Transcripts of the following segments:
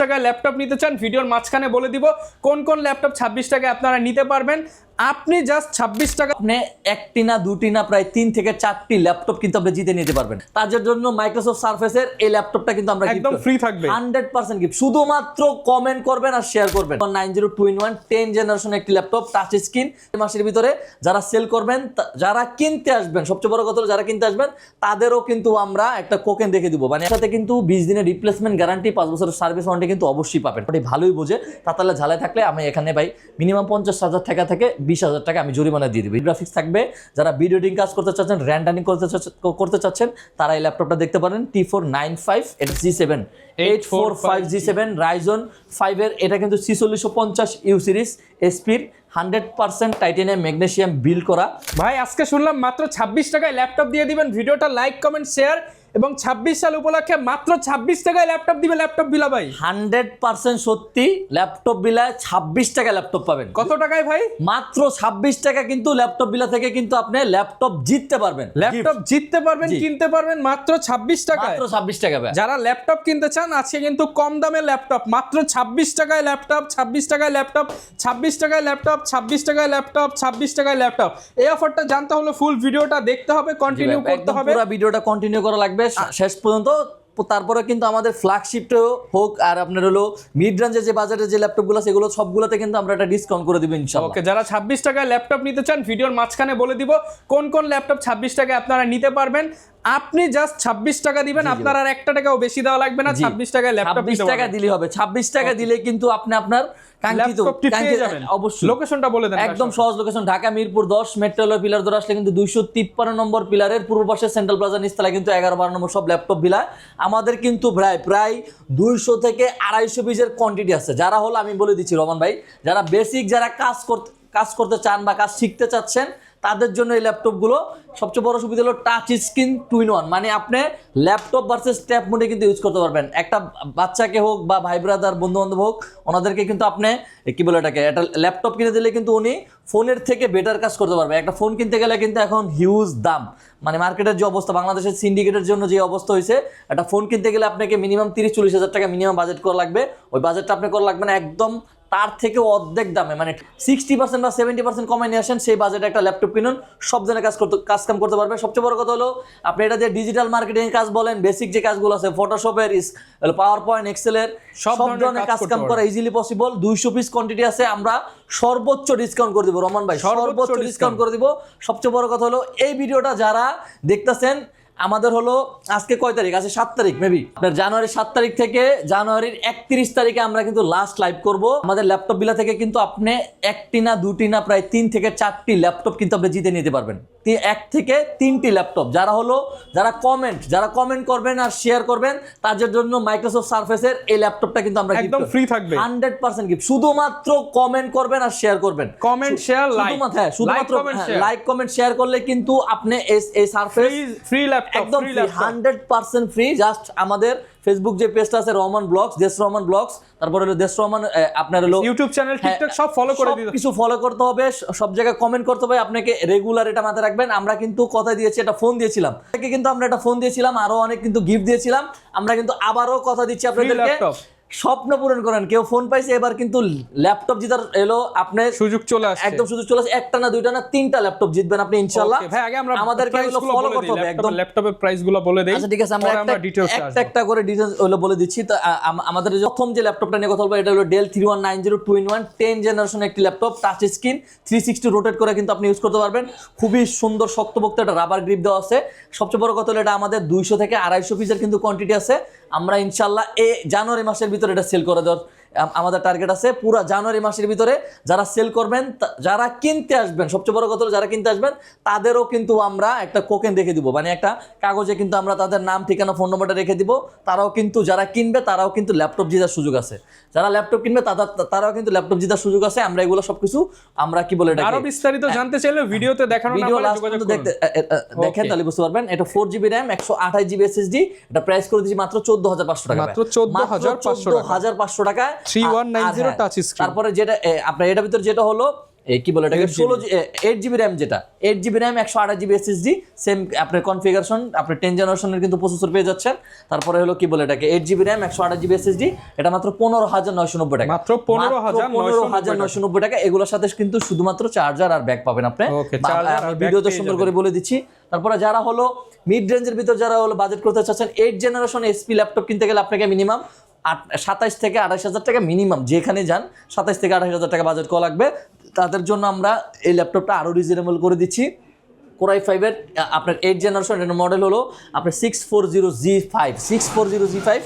টাকায় ল্যাপটপ নিতে চান ভিডিওর মাঝখানে বলে দিব কোন কোন ল্যাপটপ 26 টাকায় আপনারা নিতে পারবেন। আপনি জাস্ট 26 টাকা আপনি একটি না দুটি না প্রায় 3 থেকে 4টি ল্যাপটপ কিন্তু আপনি জিতে নিতে পারবেন। তার জন্য মাইক্রোসফট সারফেসের এই ল্যাপটপটা কিন্তু আমরা একদম ফ্রি থাকবে, 100% গিফট। শুধুমাত্র কমেন্ট করবেন আর শেয়ার করবেন। 9021 10 জেনারেশন একটি ল্যাপটপ টাচ স্ক্রিন। মাসের ভিতরে যারা সেল করবেন, যারা কিনতে আসবেন, সবচেয়ে বড় কথা হলো যারা কিনতে আসবেন তাদেরও কিন্তু আমরা একটা কোকেন দেখে দিব, মানে সাথে কিন্তু 20 দিনের রিপ্লেসমেন্ট গ্যারান্টি, 5 বছরের সার্ভিস ওয়ারেন্টি কিন্তু অবশ্যই পাবেন। ওটা ভালোই বোঝে, তাতালে ঝালাই থাকলে আমি এখানে ভাই মিনিমাম 50,000 টাকা থেকে 20,000 টাকা আমি জরিমানা দিয়ে দিব। গ্রাফিক্স থাকবে, যারা ভিডিও এডিটিং কাজ করতে চাচ্ছেন, র্যান্ডারিং করতে চাচ্ছেন তারা এই ল্যাপটপটা দেখতে পারেন। T495 এটা G7 845G7 Ryzen 5 এর, এটা কিন্তু C4050U সিরিজ এসপির 100% টাইটানিয়াম ম্যাগনেসিয়াম বিল্ড করা। ভাই আজকে শুনলাম মাত্র 26 টাকায় ল্যাপটপ দিয়ে দিবেন। ভিডিওটা লাইক কমেন্ট শেয়ার এবং 26 সাল উপলক্ষে মাত্র 26 টাকায় ল্যাপটপ দিবে ল্যাপটপ বিলা ভাই 100% সত্যি, ল্যাপটপ বিলায় 26 টাকা ল্যাপটপ পাবেন। কত টাকায় ভাই? মাত্র 26 টাকা কিন্তু ল্যাপটপ বিলা থেকে কিন্তু আপনি ল্যাপটপ জিততে পারবেন, ল্যাপটপ জিততে পারবেন, কিনতে পারবেন মাত্র 26 টাকায়। মাত্র 26 টাকা ভাই। যারা ল্যাপটপ কিনতে চান আজকে কিন্তু কম দামে ল্যাপটপ মাত্র 26 টাকায় ল্যাপটপ, 26 টাকায় ল্যাপটপ, 26 টাকায় ল্যাপটপ, 26 টাকায় ল্যাপটপ, 26 টাকায় ল্যাপটপ। এই অফারটা জানতে হলে ফুল ভিডিওটা দেখতে হবে, কন্টিনিউ করতে হবে, পুরো ভিডিওটা কন্টিনিউ করা লাগবে শেষ পর্যন্ত। তারপরে কিন্তু আমাদের ফ্ল্যাগশিপটাও হোক আর আপনার হলো মিড রেঞ্জের যে বাজারের যে ল্যাপটপগুলো সেগুলো সবগুলোতে কিন্তু আমরা একটা ডিসকাউন্ট করে দিব ইনশাআল্লাহ। ওকে, যারা 26 টাকায় ল্যাপটপ নিতে চান ভিডিওর মাঝখানে বলে দিব কোন কোন ল্যাপটপ 26 টাকায় আপনারা নিতে পারবেন। আপনি জাস্ট 26 টাকা দিবেন, আপনার আর একটা টাকাও বেশি দেওয়া লাগবে না। 26 টাকায় ল্যাপটপ 26 টাকা দিলে হবে। 26 টাকা দিলে কিন্তু আপনি আপনার ল্যাপটপটি পেয়ে যাবেন। অবশ্যই লোকেশনটা বলে দেন। একদম সহজ location, Dhaka Mirpur 10 metro rail pillar ধরে আসলে কিন্তু 253 নম্বর পিলারের পূর্ব পাশে সেন্ট্রাল প্লাজা নিচতলায় কিন্তু 11-12 নম্বর সব ল্যাপটপ বিলা। আমাদের কিন্তু প্রায় 200 থেকে 250 পিসের কোয়ান্টিটি আছে। যারা হলো আমি বলে দিচ্ছি রহমান ভাই, যারা বেসিক যারা কাজ করতে চান বা কাজ শিখতে চাচ্ছেন তাদের জন্য এই ল্যাপটপগুলো সবচেয়ে বড় সুবিধা হলো টাচ স্ক্রিন 2-in-1, মানে আপনি ল্যাপটপ ভার্সেস ট্যাব মোডে কিন্তু ইউজ করতে পারবেন। একটা বাচ্চাকে হোক বা ভাই ব্রাদার বন্ধু বান্ধব হোক, ওনাদেরকে কিন্তু আপনি কি বলে এটাকে একটা ল্যাপটপ কিনে দিলে কিন্তু উনি ফোনের থেকে বেটার কাজ করতে পারবে। একটা ফোন কিনতে গেলে কিন্তু এখন হিউজ দাম, মানে মার্কেটের যে অবস্থা, বাংলাদেশের সিন্ডিকেটের জন্য যে অবস্থা হয়েছে, একটা ফোন কিনতে গেলে আপনাকে মিনিমাম 30-40 হাজার টাকা মিনিমাম বাজেট করা লাগবে। ওই বাজেটটা আপনি করা লাগবে না, একদম তার থেকে অর্ধেক দামে, মানে 60% বা 70% কমে নিয়ে আসেন, সেই বাজেটে একটা ল্যাপটপ কিনুন, সব ধরনের কাজ কাম করতে পারবে। সবচেয়ে বড় কথা হলো আপনি এটা যে ডিজিটাল মার্কেটিং কাজ বলেন, বেসিক যে কাজগুলো আছে ফটোশপের, পাওয়ার পয়েন্ট, এক্সেলের সব ধরনের কাজ কাম করা ইজিলি পসিবল। 200 পিস কোয়ান্টিটি আছে, আমরা সর্বোচ্চ ডিসকাউন্ট করে দিব রহমান ভাই, সর্বোচ্চ ডিসকাউন্ট করে দিব। সবচেয়ে বড় কথা হলো এই ভিডিওটা যারা দেখতেছেন, আমাদের হলো আজকে কয় তারিখ আছে? 7 তারিখ মেবি। আপনার জানুয়ারির 7 তারিখ থেকে জানুয়ারির 31 তারিখে আমরা কিন্তু লাস্ট লাইভ করব। আমাদের ল্যাপটপ বিলা থেকে কিন্তু আপনি একটি না দুটি না প্রায় 3 থেকে 4টি ল্যাপটপ কিন্তু আপনি জিতে নিতে পারবেন। 1 থেকে 3টি ল্যাপটপ। যারা কমেন্ট করবেন আর শেয়ার করবেন তাদের জন্য মাইক্রোসফট সারফেসের এই ল্যাপটপটা কিন্তু আমরা একদম ফ্রি থাকবে, 100% গিফট। শুধুমাত্র কমেন্ট করবেন আর শেয়ার করবেন, কমেন্ট শেয়ার লাইক, শুধুমাত্র লাইক কমেন্ট শেয়ার করলে কিন্তু আপনি এই সারফেস ফ্রি ল্যাপটপ একদম 100% ফ্রি। জাস্ট আমাদের ফেসবুক যে পেজটা আছে রহমান ব্লগস, দেশ রহমান ব্লগস, তারপরে হলো দেশ রহমান, আপনার হলো ইউটিউব চ্যানেল, টিকটক সব ফলো করে দিতে, কিছু ফলো করতে হবে, সব জায়গায় কমেন্ট করতে হবে আপনাকে, রেগুলার এটা মাথায় রাখবেন। আমরা কিন্তু কথা দিয়েছি, একটা ফোন দিয়েছিলাম কিন্তু আমরা একটা ফোন দিয়েছিলাম, আরো অনেক কিন্তু গিফট দিয়েছিলাম। আমরা কিন্তু আবারও কথা দিচ্ছি আপনাদেরকে, স্বপ্ন পূরণ করেন। কেউ ফোন পাইছে, এবার কিন্তু ল্যাপটপ জিতার এলো আপনার সুযোগ চলে আসছে, একদম সুযোগ চলে আসছে। একটা না দুইটা না 3টা ল্যাপটপ জিতবেন আপনি ইনশাআল্লাহ। ভাই আগে আমরা আমাদেরকে এগুলো ফলো করতে হবে, একদম ল্যাপটপের প্রাইসগুলো বলে দেই। আচ্ছা ঠিক আছে, আমরা একটা করে ডিটেইলস হলো বলে দিচ্ছি। তো আমাদের প্রথম যে ল্যাপটপটা নিয়ে কথা বলবো এটা হলো ডেল 3190 2-in-1 10 জেনারেশন একটি ল্যাপটপ, টাচ স্ক্রিন, 360 রোটেট করে কিন্তু আপনি ইউজ করতে পারবেন। খুবই সুন্দর শক্তপোক্ত একটা রাবার গ্রিপ দেওয়া আছে। সবচেয়ে বড় কথা হলো এটা আমাদের 200 থেকে 250 পিসের কিন্তু কোয়ান্টিটি আছে। আমরা ইনশাআল্লাহ এই জানুয়ারি মাসের ভিতরে এটা সেল করে দেওয়ার আমাদের টার্গেট আছে। পুরো জানুয়ারি মাসের ভিতরে যারা সেল করবেন, যারা কিনতে আসবেন, সবচেয়ে বড় কথা হলো যারা কিনতে আসবেন তাদেরও কিন্তু আমরা একটা কোকেন রেখে দিব, মানে একটা কাগজে কিন্তু আমরা তাদের নাম, ঠিকানা, ফোন নম্বরটা রেখে দিব। তারাও কিন্তু যারা কিনবে তারাও কিন্তু ল্যাপটপ জেতার সুযোগ আছে। যারা ল্যাপটপ কিনবে তারাও কিন্তু ল্যাপটপ জেতার সুযোগ আছে। আমরা এগুলো সবকিছু আমরা কি বলে এটা আরো বিস্তারিত জানতে চাইলে ভিডিওতে দেখানো না পারলে যোগাযোগ করুন। দেখেন তাহলে বুঝতে পারবেন। এটা 4GB RAM 128GB SSD, এটা প্রাইস করে দিয়েছি মাত্র 14,500 টাকা, মাত্র 14,500 টাকা, 14,500 টাকা। 3190 টাচ স্ক্রিন। তারপরে যেটা আপনার এটার ভিতর যেটা হলো কি বলে এটাকে 8GB র্যাম, যেটা 8GB RAM 128GB SSD, same আপনার কনফিগারেশন, আপনি 10 জেনারেশনের কিন্তু প্রসেসর পেয়ে যাচ্ছেন। তারপরে হলো কি বলে এটাকে 8GB র্যাম 128GB SSD, এটা মাত্র 15,990 টাকা, মাত্র 15,990 টাকা। এগুলোর সাথে কিন্তু শুধুমাত্র চার্জার আর ব্যাগ পাবেন আপনি। ভিডিওতে সুন্দর করে বলে দিচ্ছি। তারপরে যারা হলো মিড রেঞ্জের ভিতর যারা হলো বাজেট করতে চাচ্ছেন, 8 জেনারেশন এসপি ল্যাপটপ কিনতে গেলে আপনাকে মিনিমাম 27 থেকে 28,000 টাকা, মিনিমাম যেখানে যান 27 থেকে 28,000 টাকা বাজেট করা লাগবে। তাদের জন্য আমরা এই ল্যাপটপটা আরও রিজনেবল করে দিচ্ছি। Core i5 এর আপনার 8 জেনারেশন এর মডেল হলো আপনার 640G5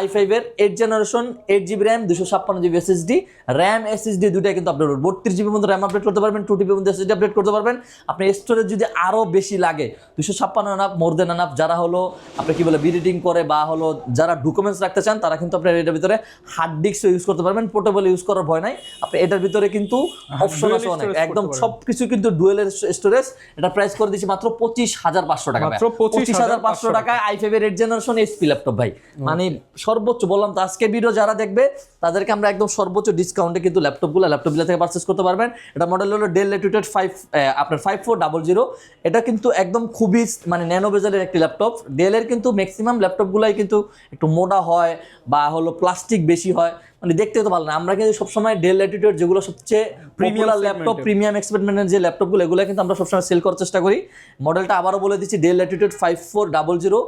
i5 এর 8 generation, 8GB RAM 256GB SSD, RAM SSD দুটাই কিন্তু আপডেট করবেন। 32GB পর্যন্ত র্যাম আপডেট করতে পারবেন, 2TB পর্যন্ত SSD আপডেট করতে পারবেন। আপনি স্টোরেজ যদি আরও বেশি লাগে 256 এনাফ, মোর দেন এনাফ। যারা হলো আপনি কি বলে বিডিটিং করে বা হলো যারা ডকুমেন্টস রাখতে চান তারা কিন্তু আপনার এটার ভিতরে হার্ড ডিস্কও ইউজ করতে পারবেন, পোর্টেবল ইউজ করার ভয় নাই। আপনি এটার ভিতরে কিন্তু অপশন আছে অনেক, একদম সবকিছু কিন্তু ডুয়েলের স্টোরেজ। এটা প্রাইস করে দিচ্ছি মাত্র 25,500 টাকা, মাত্র 25,500 টাকায় i5 এর 8 জেনারেশন এসপি ল্যাপটপ ভাই। মানে সর্বোচ্চ বললাম তো, আজকে ভিডিও যারা দেখবে তাদেরকে আমরা একদম সর্বোচ্চ ডিসকাউন্টে কিন্তু ল্যাপটপগুলো থেকে পারচেজ করতে পারবেন। এটা মডেল হলো ডেল ল্যাটিটিউড 5400। এটা কিন্তু একদম খুবই মানে ন্যানো বেজেলের একটি ল্যাপটপ। ডেলের কিন্তু ম্যাক্সিমাম ল্যাপটপগুলাই কিন্তু একটু মোটা হয় বা হলো প্লাস্টিক বেশি হয়, মানে দেখতে তো ভালো না। আমরা কিন্তু সবসময় ডেল ল্যাটিটিউড যেগুলো সবচেয়ে পপুলার ল্যাপটপ, প্রিমিয়াম এক্সপেরিমেন্টের যে ল্যাপটপগুলো, এগুলো কিন্তু আমরা সবসময় সেল করার চেষ্টা করি। মডেলটা আবারও বলে দিচ্ছি, del Latitude 5400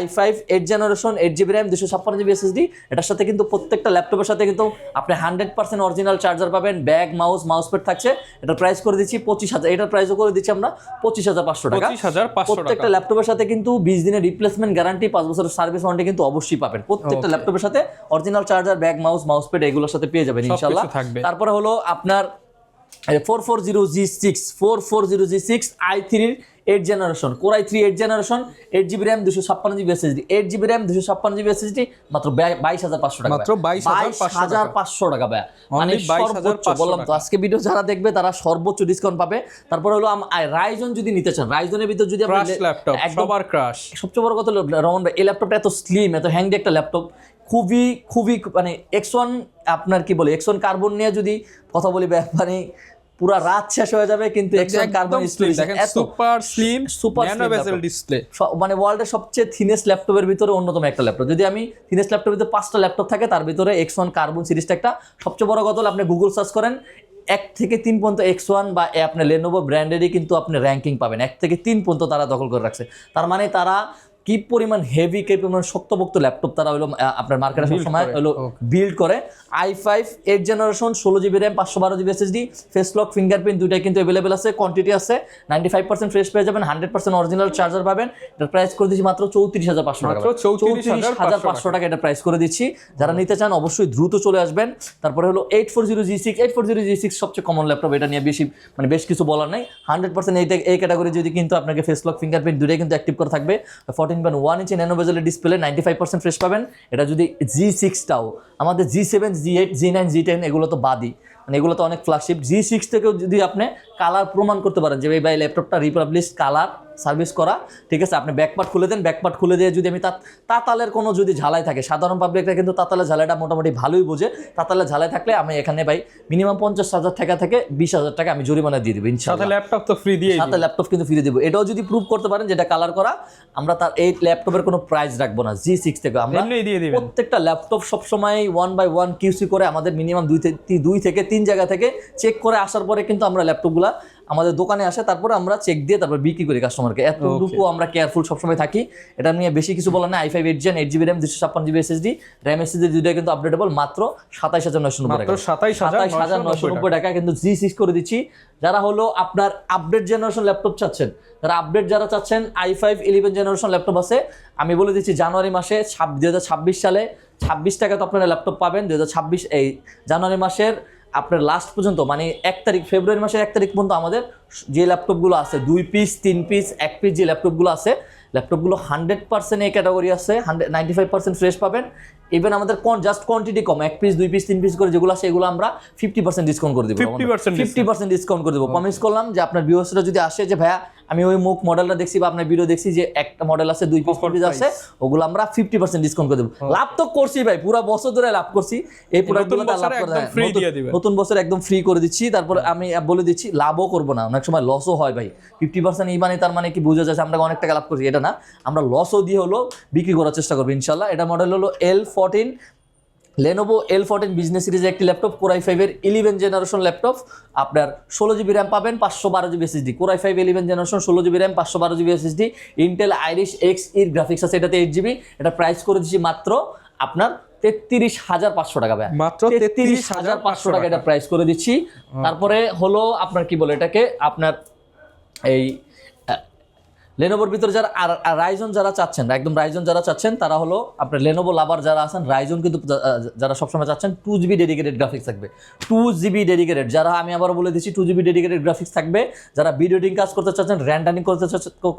i5 8 generation, 8GB RAM 256GB SSD। এটার সাথে কিন্তু প্রত্যেকটা ল্যাপটপের সাথে কিন্তু আপনি 100% অরিজিনাল চার্জার পাবেন, ব্যাগ, মাউস প্যাড থাকছে। এটার প্রাইস করে দিচ্ছি 25,000, এটার প্রাইসও করে দিচ্ছি আমরা 25,500 টাকা। প্রত্যেকটা ল্যাপটপের সাথে কিন্তু 20 দিনের রিপ্লেসমেন্ট গ্যারান্টি, 5 বছরের সার্ভিস ওয়ারেন্টি কিন্তু অবশ্যই পাবেন। প্রত্যেকটা ল্যাপটপের সাথে original charger, bag, mouse pad এগুলোর সাথে পেয়ে যাবেন ইনশাআল্লাহ। তারপরে হলো আপনার 440G6 i3 8 generation, Core i3 8 generation, 8GB RAM 256GB SSD, 8GB RAM 256GB SSD, মাত্র 22,500 টাকা, মাত্র 22,500 টাকা ভাই। মানে সর্বোচ্চ বললাম তো, আজকে ভিডিও যারা দেখবে তারা সর্বোচ্চ ডিসকাউন্ট পাবে। তারপর হলো রাইজন যদি নিতে চান, রাইজনের ভিতর যদি আপনি ল্যাপটপ সবার ক্রাশ, সবচেয়ে বড় কথা রমন ভাই, এই ল্যাপটপটা এত স্লিম, এত হ্যান্ডি একটা ল্যাপটপ, খুবই মানে X1 আপনার কি বলে X1 কার্বন নিয়ে যদি কথা বলি মানে পুরো রাত শেষ হয়ে যাবে। কিন্তু X1 কার্বন দেখেন সুপার স্লিম ন্যানো বেজেল ডিসপ্লে, মানে ওয়ার্ল্ডের সবচেয়ে থিনেস্ট ল্যাপটপের ভিতরে অন্যতম একটা ল্যাপটপ। যদি আমি থিনেস্ট ল্যাপটপের ভিতরে 5টা ল্যাপটপ থাকে, তার ভিতরে X1 কার্বন সিরিজটা একটা। সবচেয়ে বড় কথা হলো আপনি গুগল সার্চ করেন 1 থেকে 3 পর্যন্ত X1 বা আপনার লেনোভো ব্র্যান্ডেরই কিন্তু আপনি র্যাঙ্কিং পাবেন। 1 থেকে 3 পর্যন্ত তারা দখল করে রাখছে। তার মানে তারা কি পরিমাণ হেভি, কি পরিমাণ শক্তপোক্ত ল্যাপটপ তারা হলো আপনার মার্কেটে সবসময় হলো বিল্ড করে। i5 8 generation, 16GB RAM 512GB SSD, face lock, fingerprint দুইটাই কিন্তু অ্যাভেলেবেল আছে, কোয়ান্টিটি আছে। 95% ফ্রেশ পেয়ে যাবেন, 100% অরিজিনাল চার্জার পাবেন। এটার প্রাইস করে দিচ্ছি মাত্র 34,500 টাকা, 34,500 টাকা এটা প্রাইস করে দিচ্ছি। যারা নিতে চান অবশ্যই দ্রুত চলে আসবেন। তারপরে হলো 840G6 সবচেয়ে কমন ল্যাপটপ, এটা নিয়ে বেশ কিছু বলার নাই। 100% এই ক্যাটাগরি যদি কিন্তু আপনাকে ফেস লক, ফিঙ্গারপ্রিন্ট দুইটাই কিন্তু অ্যাক্টিভ করা থাকবে। 14.1 ইঞ্চি ন্যানো বেজেলের ডিসপ্লে, 95% ফ্রেশ পাবেন। এটা যদি G6টাও, আমাদের G7, G8, G9, G10 এগুলো তো বাদই, মানে এগুলো তো অনেক ফ্ল্যাগশিপ। G6 থেকেও যদি আপনি কালার প্রমাণ করতে পারেন যে ভাই ল্যাপটপটা রিপাবলিশ কালার সার্ভিস করা, ঠিক আছে, আপনি ব্যাকপার্ট খুলে দেন, ব্যাকপার্ট খুলে দিয়ে যদি আমি তাতালের কোনো যদি ঝালাই থাকে, সাধারণ পাবলিকরা কিন্তু তাতালের ঝালাইটা মোটামুটি ভালোই বোঝে। তাতালের ঝালাই থাকলে আমি এখানে ভাই মিনিমাম 50,000 টাকা থেকে 20,000 টাকা আমি জরিমানা দিয়ে দেবো ইনশাআল্লাহ। ল্যাপটপ তো ফ্রি দিয়ে, সাথে ল্যাপটপ কিন্তু ফ্রি দেবো। এটাও যদি প্রুভ করতে পারেন যেটা কালার করা, আমরা তার এই ল্যাপটপের কোনো প্রাইস রাখবো না। G6 থেকে আমরা প্রত্যেকটা ল্যাপটপ সবসময় 1 by 1 QC করে আমাদের মিনিমাম 2 থেকে 3 জায়গা থেকে চেক করে আসার পরে কিন্তু আমরা ল্যাপটপগুলা আমাদের দোকানে আসে, তারপরে আমরা চেক দিয়ে তারপর বিক্রি করি কাস্টমারকে। এতটুকু আমরা কেয়ারফুল সবসময় থাকি। এটা নিয়ে বেশি কিছু বলার নাই। i5 8 Gen, 8GB RAM 256GB SSD, RAM SSD দুইটা কিন্তু আপডেটেবল, মাত্র 27,990 টাকা, 27,990 টাকা কিন্তু G6 করে দিচ্ছি। যারা হলো আপনার আপডেট জেনারেশন ল্যাপটপ চাচ্ছেন, যারা চাচ্ছেন i5 11 জেনারেশন ল্যাপটপ আছে, আমি বলে দিচ্ছি জানুয়ারি মাসে 2026 সালে 26 টাকা তো আপনারা ল্যাপটপ পাবেন। 2026 এই জানুয়ারি মাসের আপনার লাস্ট পর্যন্ত, মানে 1 তারিখ, ফেব্রুয়ারি মাসের 1 তারিখ পর্যন্ত আমাদের যে ল্যাপটপগুলো আছে 2 পিস, 3 পিস, 1 পিস যে ল্যাপটপগুলো আছে, ল্যাপটপগুলো 100% এই ক্যাটাগরি আছে, 95% ফ্রেশ পাবেন। ইভেন আমাদের জাস্ট কোয়ান্টিটি কম, 1 পিস, 2 পিস, 3 পিস করে যেগুলো আছে এগুলো আমরা 50% ডিসকাউন্ট করে দেবো, 50% ডিসকাউন্ট করে দেবো। প্রমিস করলাম যে আপনার ভিউয়ার্সরা যদি আসে যে ভাইয়া আমি ওই মুখ মডেলটা দেখছি বা আপনার ভিডিও দেখছি যে একটা মডেল আছে 2 পিস আছে, ওগুলো আমরা 50% ডিসকাউন্ট করে দেব। লাভ তো করছি ভাই, পুরো বছর ধরে লাভ করছি, এই প্রোডাক্টগুলো লাভ করে নতুন বছর একদম ফ্রি করে দিচ্ছি। তারপর আমি বলে দিচ্ছি লাভও করব না, অনেক সময় লসও হয় ভাই। 50% এই মানে তার মানে কি বোঝা যাচ্ছে আমরা অনেক টাকা লাভ করছি, এটা না, আমরা লসও দিয়ে হলো বিক্রি করার চেষ্টা করবো ইনশাল্লাহ। এটা মডেল হলো L14, Lenovo L14 বিজনেস সিরিজের একটি ল্যাপটপ, Core i5 এর 11 জেনারেশন ল্যাপটপ। আপনার 16 জিবি র্যাম পাবেন, 512 GB SSD. Core i5 11 generation, 16 GB RAM, 512 GB SSD. Intel Irish Xe graphics আছে, এটাতে 8 জিবি। এটা প্রাইস করে দিচ্ছি মাত্র আপনার 33,500 টাকা ভাই, মাত্র 33,500 টাকা এটা প্রাইস করে দিচ্ছি। তারপরে হলো আপনার কি বলে এটাকে, আপনার এই লেনোভোর ভিতরে যারা রাইজন যারা চাচ্ছেন, একদম রাইজন যারা চাচ্ছেন তারা হলো আপনার লেনোভো লাভার যারা আছেন, রাইজন কিন্তু যারা সবসময় চাচ্ছেন 2 জিবি ডেডিকেটেড গ্রাফিক্স থাকবে, 2 জিবি ডেডিকেটেড, যারা আমি আবার বলে দিচ্ছি 2 জিবি ডেডিকেটেড গ্রাফিক্স থাকবে, যারা ভিডিও এডিটিং কাজ করতে চাচ্ছেন, র্যান্ডারিং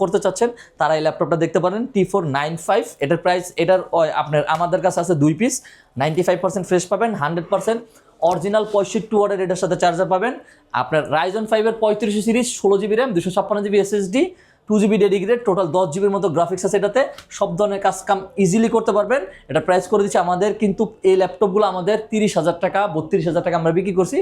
করতে চাচ্ছেন, তারা এই ল্যাপটপটা দেখতে পারেন, T495। এটার প্রাইস, এটার আপনার আমাদের কাছে আছে 2 পিস, 95% ফ্রেশ পাবেন, 100% অরিজিনাল 65 ওয়াটের এটার সাথে চার্জার পাবেন। আপনার রাইজন 5 এর 3500 series, 16 GB RAM, 256 GB SSD, 2 GB dedicated, total 10 জিবির মতো গ্রাফিক্স আছে এটাতে, সব ধরনের কাজ কাম ইজিলি করতে পারবেন। এটা প্রাইস করে দিচ্ছি আমাদের, কিন্তু এই ল্যাপটপগুলো আমাদের 30,000 টাকা 32,000 টাকা আমরা বিক্রি করছি,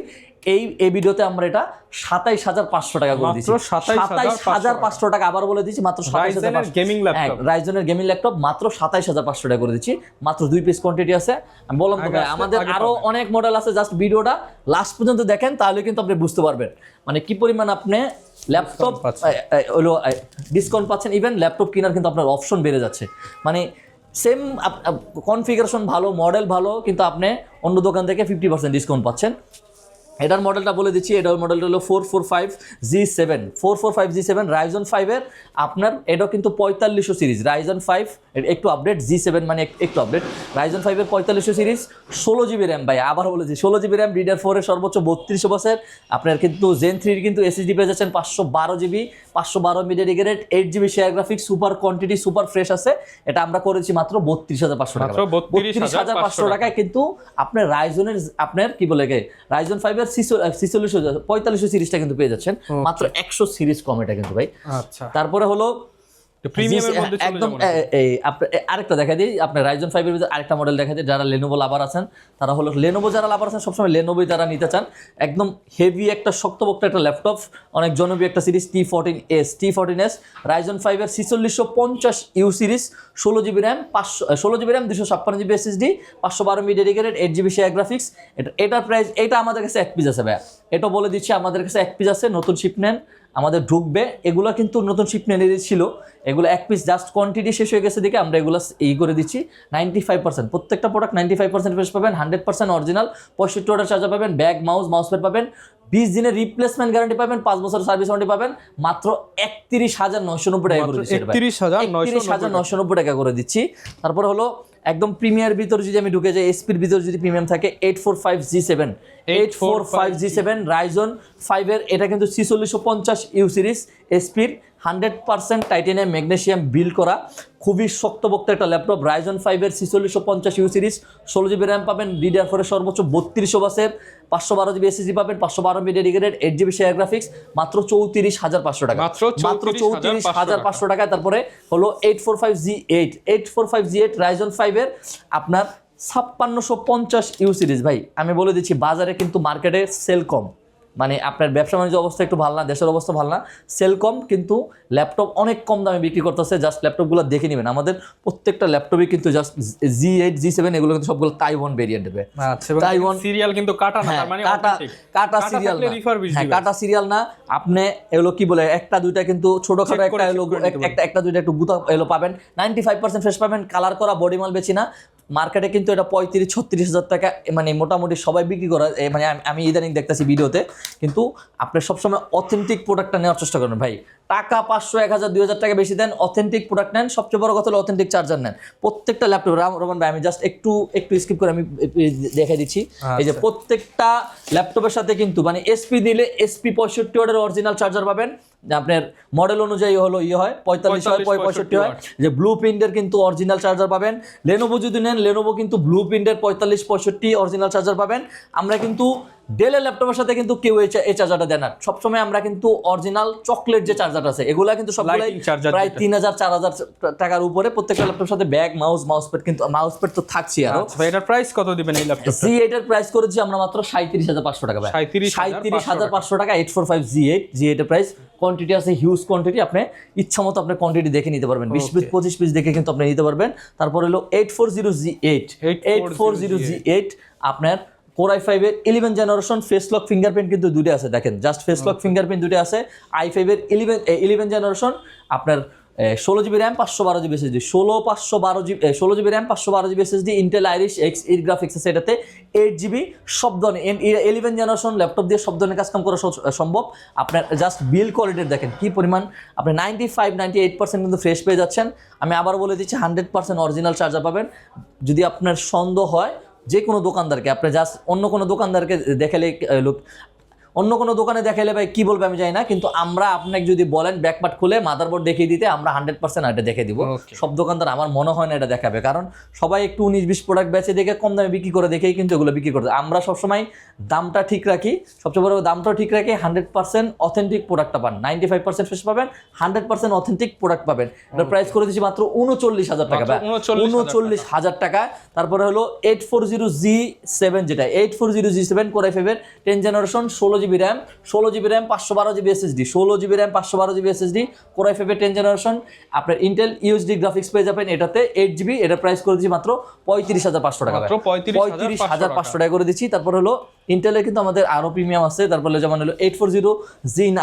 এই ভিডিওতে আমরা এটা 27,500 টাকা করে দিচ্ছি, 27,500 টাকা। আবার বলে দিচ্ছি মাত্র 27,500 গেমিং ল্যাপটপ, রাইজনের গেমিং ল্যাপটপ মাত্র 27,500 টাকা করে দিচ্ছি, মাত্র 2 পিস কোয়ান্টিটি আছে। আমি বললাম তো ভাই আমাদের আরো অনেক মডেল আছে, জাস্ট ভিডিওটা লাস্ট পর্যন্ত দেখেন, তাহলে কিন্তু আপনি বুঝতে পারবেন মানে কি পরিমাণ আপনি ল্যাপটপ হলো ডিসকাউন্ট পাচ্ছেন। ইভেন ল্যাপটপ কেনার কিন্তু আপনার অপশন বেড়ে যাচ্ছে, মানে সেম কনফিগারেশন ভালো, মডেল ভালো, কিন্তু আপনি অন্য দোকান থেকে 50% ডিসকাউন্ট পাচ্ছেন। এটার মডেলটা বলে দিচ্ছি, এটার মডেলটা হলো 445G7 রাইজন 5 এর আপনার, এটাও কিন্তু 4500 সিরিজ, রাইজন 5 একটু আপডেট, G7 মানে একটু আপডেট, রাইজন 5 এর 4500 সিরিজ, 16 জিবি র্যাম ভাই, আবার বলেছি 16 জিবি র্যাম, DDR4 এর সর্বোচ্চ 32 বছর। আপনার কিন্তু Zen 3 এর কিন্তু এসএসডি পেয়ে যাচ্ছেন 512 GB, 512 MB dedicated, 8 GB share graphics, super quantity, super fresh আছে। এটা আমরা করেছি মাত্র 32,500 টাকা, 32,500 টাকায় কিন্তু আপনার রাইজনের আপনার কি বলে রাইজন 5 এর 4500 সিরিজটা কিন্তু পেয়ে যাচ্ছেন মাত্র 100 সিরিজ কম এটা কিন্তু ভাই। আচ্ছা, তারপরে হলো প্রিমিয়ামের মধ্যে একদম আরেকটা দেখা দিই, আপনার রাইজন 5 এর ভিতরে আরেকটা মডেল দেখা দিই, যারা লেনোভো লাভার আছেন তারা হলো, লেনোভো যারা লাভার আছেন সবসময় লেনোভোই যারা নিতে চান, একদম হেভি একটা শক্তপোক্ত একটা ল্যাপটপ, অনেক জনপ্রিয় একটা সিরিজ, T14s রাইজন 5 এর 4650 series, 16 GB RAM, 256 GB SSD, 512 MB dedicated, 8 GB share graphics. এটার প্রাইস, এটা আমাদের কাছে 1 পিস আছে ভাই, এটা বলে দিচ্ছি আমাদের কাছে 1 পিস আছে, নতুন শিপ নেন আমাদের ঢুকবে, এগুলো কিন্তু নতুন শিপ নিয়ে ছিল, এগুলো 1 পিস জাস্ট কোয়ান্টিটি শেষ হয়ে গেছে দেখে আমরা এগুলো এই করে দিচ্ছি। 95% প্রত্যেকটা প্রোডাক্ট 95% ফ্রেশ পাবেন, 100% অরিজিনাল, 65 ওয়াটের চার্জার পাবেন, ব্যাগ মাউস প্যাড পাবেন, 20 দিনের রিপ্লেসমেন্ট গ্যারান্টি পাবেন, 5 বছর সার্ভিস ওয়ারেন্টি পাবেন, মাত্র 31,990 টাকা করে দিচ্ছি, 31,990 টাকা করে দিচ্ছি। তারপর হলো একদম প্রিমিয়ার ভিতরে যদি আমি ঢুকে যাই, এসপির ভিতরে যদি প্রিমিয়াম থাকে, 845G7 রাইজন 5 এর, এটা কিন্তু 4650 সিরিজ, এসপির 100% টাইটানিয়াম ম্যাগনেসিয়াম বিল্ড করা, খুবই শক্তপোক্ত একটা ল্যাপটপ, রাইজন 5 এর 4650 সিরিজ, 16 জিবি র্যাম পাবেন, DDR4 এর সর্বোচ্চ 3200 বাসের, 512 জিবি এসএসডি পাবেন, 512 MB dedicated, 8 GB share graphics, মাত্র 34,500 টাকা, মাত্র 34,500 টাকায়। তারপরে হলো 845G8 রাইজন 5 এর আপনার 5650 সিরিজ ভাই, আমি বলে দিচ্ছি বাজারে কিন্তু মার্কেটে সেল কম, মানে আপনার ব্যবসা বাণিজ্য অবস্থা একটু ভালো না, দেশের অবস্থা ভালো না, সেল কম, কিন্তু ল্যাপটপ অনেক কম দামে বিক্রি করতেছে। জাস্ট ল্যাপটপগুলো দেখে নেবেন, আমাদের প্রত্যেকটা ল্যাপটপই কিন্তু জাস্ট G8 G7 এগুলো কিন্তু সবগুলো তাইওয়ান ভেরিয়েন্ট হবে, তাইওয়ান সিরিয়াল কিন্তু কাটা না, তার মানে কাটা সিরিয়াল না, কাটা সিরিয়াল না, আপনি এগুলো কি বলে একটা দুইটা কিন্তু ছোটখাটো একটা এলো একটা দুইটা একটু গুতা এলো পাবেন, 95% ফ্রেশ পাবেন, কালার করা, বডি মাল বেচি না। মার্কেটে কিন্তু এটা 35-36 হাজার টাকা মানে মোটামুটি সবাই বিক্রি করা, মানে আমি ইদানিং দেখতেছি ভিডিওতে, কিন্তু আপনি সবসময় অথেন্টিক প্রোডাক্টটা নেওয়ার চেষ্টা করেন ভাই, টাকা 500, 1000, 2000 টাকা বেশি দেন, অথেন্টিক প্রোডাক্ট নেন, সবচেয়ে বড় কথা হলো অথেন্টিক চার্জার নেন। প্রত্যেকটা ল্যাপটপ রোমান ভাই আমি জাস্ট একটু স্কিপ করে আমি দেখাই দিচ্ছি, এই যে প্রত্যেকটা ল্যাপটপের সাথে কিন্তু মানে এসপি নিলে এসপি 65 ওয়াটের অরিজিনাল চার্জার পাবেন, আপনার মডেল অনুযায়ী হলো হয় 45 হয় 65 হয়, যে ব্লু প্রিন্টের কিন্তু অরিজিনাল চার্জার পাবেন। লেনোভো যদি নেন, লেনোভো কিন্তু ব্লু প্রিন্টের 45 65 অরিজিনাল চার্জার পাবেন। আমরা কিন্তু ডেলের ল্যাপটপের সাথে কিন্তু কেউ এই চার্জারটা দেন না, সবসময় আমরা কিন্তু অরিজিনাল চকলেট যে চার্জার আছে এগুলা কিন্তু সবগুলাই প্রায় 3000 4000 টাকার উপরে প্রত্যেকটা ল্যাপটপের সাথে ব্যাগ মাউস প্যাড, কিন্তু মাউস প্যাড তো থাকছে। আর ভাই এটার প্রাইস কত দিবেন এই ল্যাপটপটা? Z8 এর প্রাইস করেছি আমরা মাত্র 37500 টাকা ভাই, 37500 টাকা 845 Z8 এর প্রাইস। কোয়ান্টিটি আছে হিউজ কোয়ান্টিটি, আপনি ইচ্ছা মতো আপনি কোয়ান্টিটি দেখে নিতে পারবেন, 20 পিস 25 পিস দেখে কিন্তু আপনি নিতে পারবেন। তারপর হলো 840Z8 আপনার Core i5 এর 11 জেনারেশন ফেস লক ফিঙ্গারপ্রিন্ট কিন্তু দুটো আছে, দেখেন জাস্ট ফেস লক ফিঙ্গারপ্রিন্ট দুটো আছে। i5 এর 11 জেনারেশন আপনার 16 GB RAM 512 GB SSD, 16 GB RAM 512 GB SSD, Intel Irish x এর গ্রাফিক্স আছে এটাতে, 8 জিবি। সব ধরনের 11 জেনারেশন ল্যাপটপ দিয়ে সব ধরনের কাজ কাম করা সম্ভব। আপনার জাস্ট বিল্ড কোয়ালিটি দেখেন কি পরিমাণ, আপনি 95-98% কিন্তু ফ্রেশ পেয়ে যাচ্ছেন। আমি আবার বলে দিচ্ছি 100% অরিজিনাল চার্জার পাবেন। যদি আপনার সন্দেহ হয় যে কোনো দোকানদারকে, আপনি জাস্ট অন্য কোনো দোকানদারকে দেখালে অন্য কোনো দোকানে দেখাইলে ভাই কি বলবে আমি জানি না, কিন্তু আমরা আপনাকে যদি বলেন ব্যাকপার্ট খুলে মাদারবোর্ড দেখিয়ে দিতে, আমরা 100% এটা দেখে দিব। সব দোকানদার আমার মনে হয় না এটা দেখাবে, কারণ সবাই একটু 19-20 প্রোডাক্ট বেচে দেখে কম দামে বিক্রি করে দেখেই কিন্তু এগুলো বিক্রি করতে। আমরা সবসময় দামটা ঠিক রাখি, সবচেয়ে বড় দামটাও ঠিক রাখি, 100% অথেন্টিক প্রোডাক্টটা পান, 95% ফ্রেশ পাবেন, 100% অথেন্টিক প্রোডাক্ট পাবেন। এটার প্রাইস করে দিচ্ছি মাত্র 39,000 টাকা, 39,000 টাকা। তারপরে হলো 840Z7, যেটা 840Z7 Core i5 এর 10 generation 16 GB RAM 512 GB SSD, 16 GB RAM 512 GB SSD, Core i5 এর 10 জেনারেশন। আপনার ইন্টেল ইউএসডি গ্রাফিক্স পেয়ে যাবেন এটাতে 8 জিবি। এটার প্রাইস করে দিচ্ছি মাত্র 35,500 টাকা, 35,500 টাকা করে দিচ্ছি। তারপর হলো ইন্টেলের কিন্তু আমাদের আরো প্রিমিয়াম আছে। তারপরে যেমন হলো 840Z9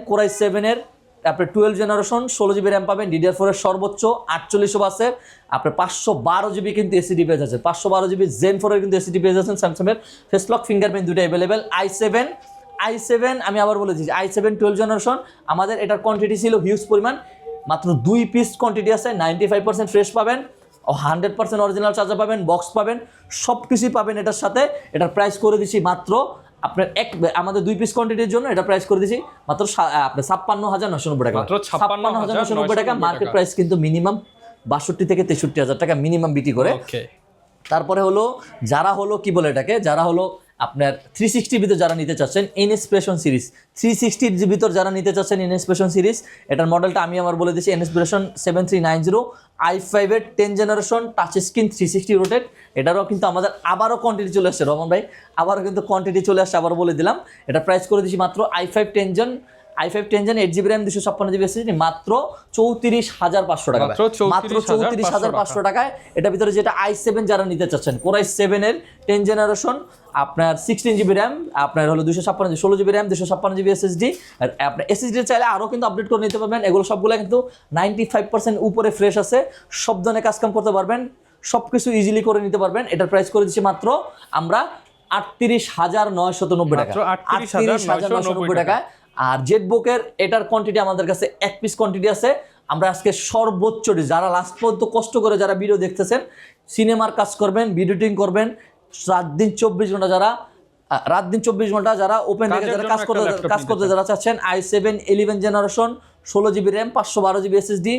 Core i7 এর আপনার 12 জেনারেশন 16 জিবি র্যাম পাবেন, DDR4 এর সর্বোচ্চ 48 বাসের আপনার 512 জিবি কিন্তু এসএসডি পেয়ে যাচ্ছে, 512 জিবি Zen 4 এর কিন্তু এসএসডি পেয়ে যাচ্ছেন। স্যামসাং এর ফেস লক ফিঙ্গারপ্রিন্ট দুটো अवेलेबल। i7 আমি আবার বলে দিচ্ছি, i7 12 জেনারেশন আমাদের এটার কোয়ান্টিটি ছিল হিউজ পরিমাণ, মাত্র 2 পিস কোয়ান্টিটি আছে, 95% ফ্রেশ পাবেন, 100% অরিজিনাল চার্জার পাবেন, বক্স পাবেন, সব কিছুই পাবেন এটার সাথে। এটার প্রাইস করে দিচ্ছি মাত্র আপনার আমাদের 2 পিস কোয়ান্টিটির জন্য এটা প্রাইস করে দিছি মাত্র আপনার 56,990 টাকা, মাত্র 56,990 টাকা। মার্কেট প্রাইস কিন্তু মিনিমাম 62 থেকে 63,000 টাকা মিনিমাম বিক্রি করে। তারপরে হলো যারা হলো কি বলে এটাকে, যারা হলো আপনার 360 ভিতর যারা নিতে চাচ্ছেন ইনস্পিরেশন সিরিজ, 360 ভিতর যারা নিতে চাচ্ছেন ইনস্পিরেশন সিরিজ, এটার মডেলটা আমি আমার বলে দিচ্ছি, ইনস্পিরেশন 7390 i5 এর 10 জেনারেশন টাচ স্ক্রিন 360 রোটেট। এটারও কিন্তু আমাদের আবারও কোয়ান্টিটি চলে আসছে রহমান ভাই, আবারও কিন্তু কোয়ান্টিটি চলে আসছে, আবার বলে দিলাম। এটা প্রাইস করে দিচ্ছি মাত্র i5 10 gen 8 GB RAM 256 GB SSD মাত্র 34,500 টাকা, মাত্র 34,500 টাকায়। এটার ভিতরে যেটা i7 যারা নিতে চাচ্ছেন, Core i7 এর 10 জেনারেশন আপনার 16 জিবি র্যাম, আপনার হলো 16 জিবি র্যাম 256 জিবি এসএসডি। আর আপনার এসএসডি চাইলে আরও কিন্তু আপডেট করে নিতে পারবেন। এগুলো সবগুলো কিন্তু 95% উপরে ফ্রেশ আছে, সব ধরনের কাজ কাম করতে পারবেন, সব কিছু ইজিলি করে নিতে পারবেন। এটার প্রাইস করে দিচ্ছি মাত্র আমরা 38,990 টাকা, 38,990 টাকা। আর জেটবুকের এটার কোয়ান্টিটি আমাদের কাছে 1 পিস কোয়ান্টিটি আছে। আমরা আজকে সর্বোচ্চ যারা লাস্ট পর্যন্ত কষ্ট করে যারা ভিডিও দেখতেছেন, সিনেমার কাজ করবেন, ভিডিওটিং করবেন, রাত দিন 24 ঘন্টা যারা ওপেন রেখে যারা কাজ করতে যারা চাচ্ছেন, i7 11 generation 16 GB RAM 512 GB SSD,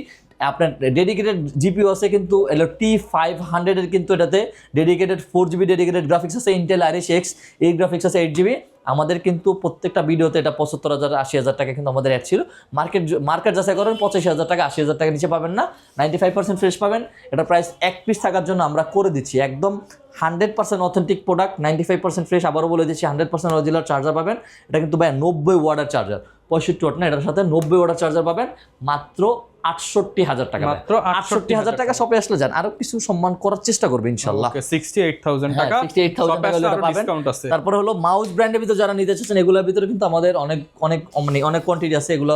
আপনার ডেডিকেটেড জিপিইউ আছে কিন্তু T500 এর কিন্তু এটাতে ডেডিকেটেড 4 জিবি ডেডিকেটেড গ্রাফিক্স আছে, ইন্টেল আইরিশ এক্স এই গ্রাফিক্স আছে 8 জিবি। আমাদের কিন্তু প্রত্যেকটা ভিডিওতে এটা 75,000 80,000 টাকা কিন্তু আমাদের অ্যাড ছিল। মার্কেট যাচাই করেন 85,000 টাকা 80,000 টাকা নিচে পাবেন না, 95% ফ্রেশ পাবেন। এটা প্রাইস 1 পিস থাকার জন্য আমরা করে দিচ্ছি একদম 100% অথেন্টিক প্রোডাক্ট, 95% ফ্রেশ। আবারও বলে দিচ্ছি 100% অরিজিনাল চার্জার পাবেন। এটা কিন্তু ভাই 90 ওয়াটের চার্জার, 65 ওয়াট না, এটার সাথে 90 ওয়াটের চার্জার পাবেন মাত্র 68,000 টাকা, মাত্র 68,000 টাকা। শপে আসলে যান, আরো কিছু সম্মান করার চেষ্টা করবে ইনশাআল্লাহ। 68,000 টাকা, 68,000 টাকা হলে পাবেন। তারপরে হলো মাউস ব্র্যান্ডের ভিতরে যারা নিতে চাচ্ছেন, এগুলোর ভিতরে কিন্তু আমাদের অনেক কোয়ান্টিটি আছে। এগুলো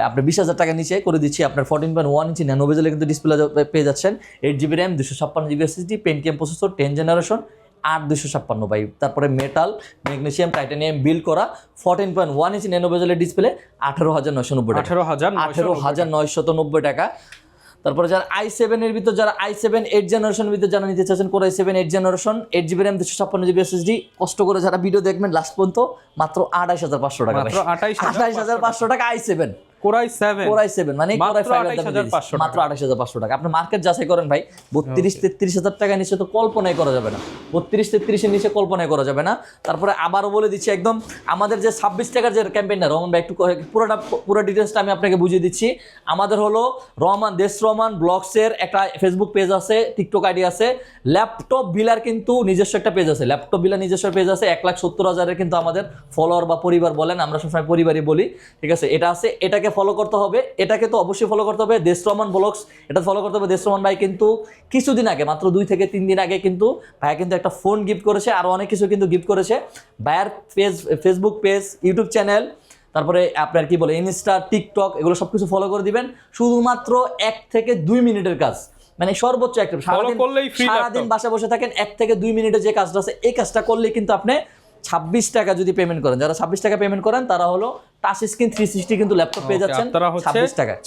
আপনার 20,000 টাকা নিচে করে দিচ্ছি। আপনার 14.1 ইঞ্চি ন্যানো বেজেলে কিন্তু ডিসপ্লে পেয়ে যাচ্ছেন, 8 GB RAM 256 GB SSD, Pentium processor 10 generation 8256 by, তারপরে মেটাল ম্যাগনেসিয়াম টাইটানিয়াম বিল্ড করা 14.1 ইঞ্চি ন্যানো বেজেলের ডিসপ্লে 18,990 টাকা, 18,990 টাকা। তারপরে যারা i7 এর ভিতর, যারা i7 8 জেনারেশনের ভিতর যারা নিতে চাচ্ছেন, Core i7 8 generation 8GB RAM 256GB SSD, কষ্ট করে যারা ভিডিও দেখবেন লাস্ট পর্যন্ত, মাত্র 28500 টাকা, মাত্র 28500 টাকা i7 Core i7 মানে Core i5 মাত্র 28500 টাকা। আপনি মার্কেট যাচাই করেন ভাই, 32-33 টাকার নিচে তো কল্পনাই করা যাবে না, 32-33 এর নিচে কল্পনাই করা যাবে না। তারপরে আবারও বলে দিচ্ছি, একদম আমাদের যে 26 টাকার যে ক্যাম্পেইনটা, রহমান ভাই একটু পুরো ডিটেইলসটা আমি আপনাকে বুঝিয়ে দিচ্ছি। আমাদের হলো রহমান ব্লগসের একটা ফেসবুক পেজ আছে, টিকটক আইডি আছে, ল্যাপটপ বিলার কিন্তু নিজস্ব একটা পেজ আছে, ল্যাপটপ বিলার নিজস্ব পেজ আছে, 1,70,000 কিন্তু আমাদের ফলোয়ার বা পরিবার বলেন, আমরা সবসময় পরিবারই বলি, ঠিক আছে। এটা আছে, এটাকে ফলো করতে হবে, এটাকে তো অবশ্যই ফলো করতে হবে। দেশ রহমান ব্লগস, এটা ফলো করতে হবে। দেশ রহমান ভাই কিন্তু কিছুদিন আগে, মাত্র 2 থেকে 3 দিন আগে কিন্তু ভাইয়া কিন্তু একটা ফোন গিফট করেছে, আরো অনেক কিছু কিন্তু গিফট করেছে। ভাইয়ার ফেসবুক পেজ, ইউটিউব চ্যানেল, তারপরে আপনার কি বলে ইনস্টা, টিকটক, এগুলো সবকিছু ফলো করে দিবেন। শুধুমাত্র 1 থেকে 2 মিনিটের কাজ, মানে সর্বোচ্চ একটা সারাদিন বাসা বসে থাকেন, 1 থেকে 2 মিনিটে যে কাজটা আছে, এই কাজটা করলে কিন্তু আপনি 26 টাকা যদি পেমেন্ট করেন, যারা 26 টাকা পেমেন্ট করেন তারা হলো টাচ স্ক্রিন 360 কিন্তু ল্যাপটপ পেয়ে যাচ্ছেন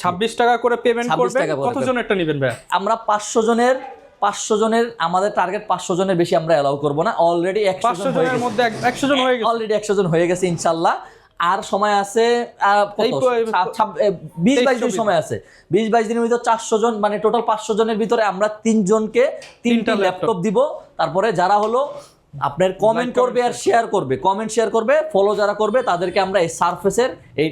26 টাকা করে পেমেন্ট করবেন। কতজন এটা নেবেন ভাই? আমরা 500 জনের আমাদের টার্গেট, 500 জনের বেশি আমরা এলাও করব না। অলরেডি 500 জনের মধ্যে 100 জন হয়ে গেছে, অলরেডি 100 জন হয়ে গেছে ইনশাআল্লাহ। আর সময় আছে 20-22 দিন সময় আছে, 20-22 দিনের ভিতর 400 জন, মানে টোটাল 500 জনের ভিতরে আমরা 3 জনকে 3টা ল্যাপটপ দিব। তারপরে যারা হলো আপনার কমেন্ট করবে আর শেয়ার করবে, কমেন্ট শেয়ার করবে, ফলো যারা করবে তাদেরকে আমরা এই সারফেসের এই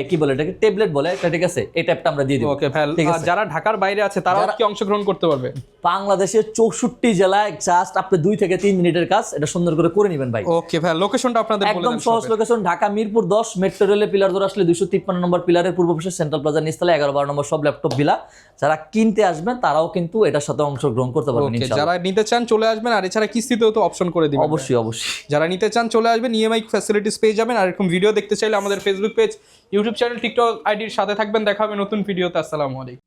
কি বলে এটাকে, ট্যাবলেট বলে এটা, ঠিক আছে, এই ট্যাবটা আমরা দিয়ে দিব। ওকে ভাই, যারা ঢাকার বাইরে আছে তারাও কি অংশগ্রহণ করতে পারবে? বাংলাদেশের 64 জেলায় জাস্ট আপনি 2 থেকে 3 মিনিটের কাজ, এটা সুন্দর করে নেবেন ভাই। ওকে ভাই, লোকেশনটা আপনাদের বলে দেন। একদম সহজ লোকেশন, ঢাকা মিরপুর 10 মেট্রো রেলের পিলার ধরে আসলে 253 নম্বর পিলারের পূর্ব পাশে সেন্ট্রাল প্লাজা নিচতলা 11-12 নম্বর সব ল্যাপটপ বিলা। যারা কিনতে আসবেন তারাও কিন্তু এটার সাথে অংশগ্রহণ করতে পারবেন ইনশাআল্লাহ। যারা নিতে চান চলে আসবেন, আর এছাড়া কিস্তিতেও তো অপশন করে দিবেন। অবশ্যই। যারা নিতে চান চলে আসবেন, ইএমআই ফ্যাসিলিটিস পেয়ে যাবেন। আর এরকম ভিডিও দেখতে চাইলে আমাদের Facebook page, YouTube channel, TikTok আইডির সাথে থাকবেন। দেখা হবে নতুন ভিডিওতে। আসসালামু আলাইকুম।